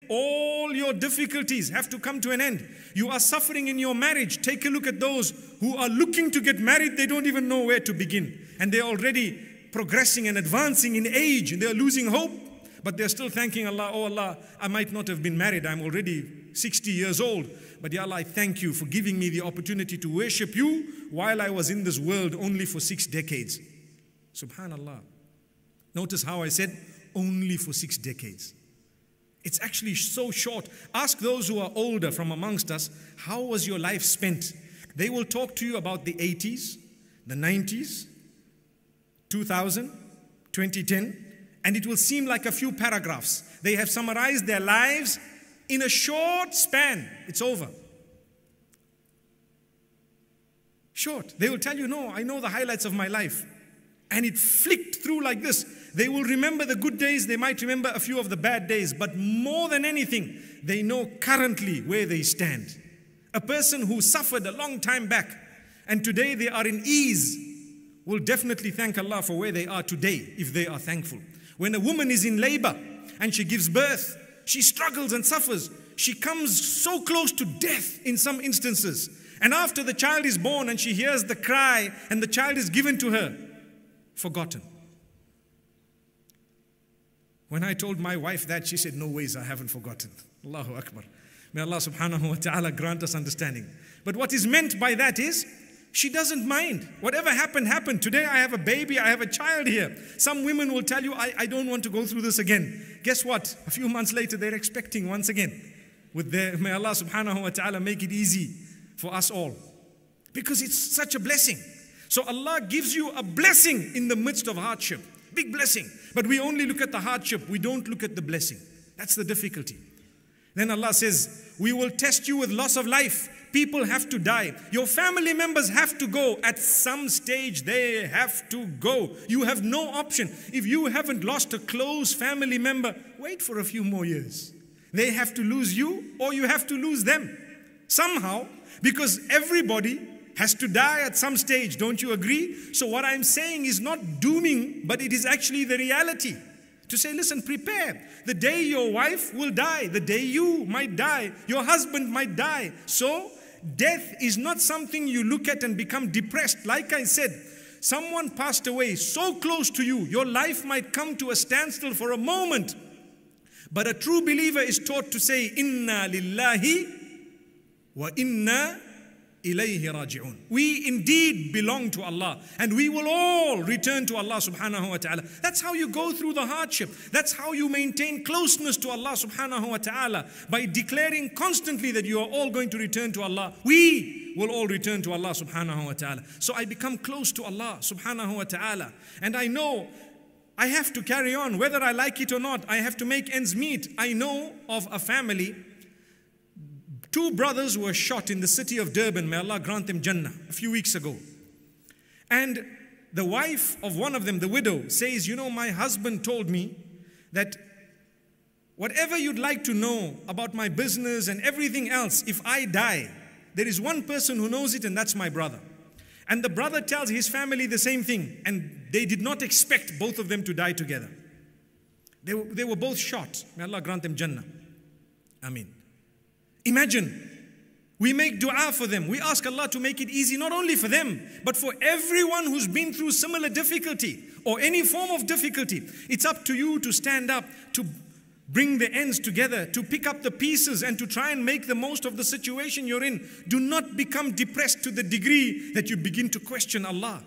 all your difficulties have to come to an end. You are suffering in your marriage. Take a look at those who are looking to get married. They don't even know where to begin. And they're already progressing and advancing in age. And they're losing hope. But they're still thanking Allah, oh Allah, I might not have been married. I'm already 60 years old. But Ya Allah, I thank you for giving me the opportunity to worship you while I was in this world only for 6 decades. Subhanallah. Notice how I said only for 6 decades. It's actually so short. Ask those who are older from amongst us, how was your life spent? They will talk to you about the 80s, the 90s, 2000, 2010, and it will seem like a few paragraphs. They have summarized their lives in a short span. It's over. Short. They will tell you, no, I know the highlights of my life. And it flicked through like this. They will remember the good days. They might remember a few of the bad days. But more than anything, they know currently where they stand. A person who suffered a long time back and today they are in ease will definitely thank Allah for where they are today if they are thankful. When a woman is in labor and she gives birth, she struggles and suffers. She comes so close to death in some instances. And after the child is born and she hears the cry and the child is given to her, forgotten. When I told my wife that, she said, no ways, I haven't forgotten. Allahu Akbar. May Allah subhanahu wa ta'ala grant us understanding. But what is meant by that is, she doesn't mind. Whatever happened, happened. Today I have a baby, I have a child here. Some women will tell you, I don't want to go through this again. Guess what? A few months later, they're expecting once again. May Allah subhanahu wa ta'ala make it easy for us all. Because it's such a blessing. So Allah gives you a blessing in the midst of hardship. Big blessing. But we only look at the hardship. We don't look at the blessing. That's the difficulty. Then Allah says, we will test you with loss of life. People have to die. Your family members have to go. At some stage, they have to go. You have no option. If you haven't lost a close family member, wait for a few more years. They have to lose you or you have to lose them. Somehow, because everybody has to die at some stage, don't you agree? So what I'm saying is not dooming, but it is actually the reality. To say, listen, prepare. The day your wife will die, the day you might die, your husband might die. So death is not something you look at and become depressed. Like I said, someone passed away so close to you, your life might come to a standstill for a moment. But a true believer is taught to say, Inna lillahi wa inna ilayhi raji'un. We indeed belong to Allah and we will all return to Allah subhanahu wa ta'ala. That's how you go through the hardship. That's how you maintain closeness to Allah subhanahu wa ta'ala, by declaring constantly that you are all going to return to Allah. We will all return to Allah subhanahu wa ta'ala. So I become close to Allah subhanahu wa ta'ala, and I know I have to carry on whether I like it or not. I have to make ends meet. I know of a family. 2 brothers were shot in the city of Durban, may Allah grant them Jannah, a few weeks ago. And the wife of one of them, the widow, says, you know, my husband told me that whatever you'd like to know about my business and everything else, if I die, there is one person who knows it and that's my brother. And the brother tells his family the same thing, and they did not expect both of them to die together. They were both shot. May Allah grant them Jannah. Ameen. Imagine, we make dua for them. We ask Allah to make it easy, not only for them, but for everyone who's been through similar difficulty or any form of difficulty. It's up to you to stand up, to bring the ends together, to pick up the pieces and to try and make the most of the situation you're in. Do not become depressed to the degree that you begin to question Allah.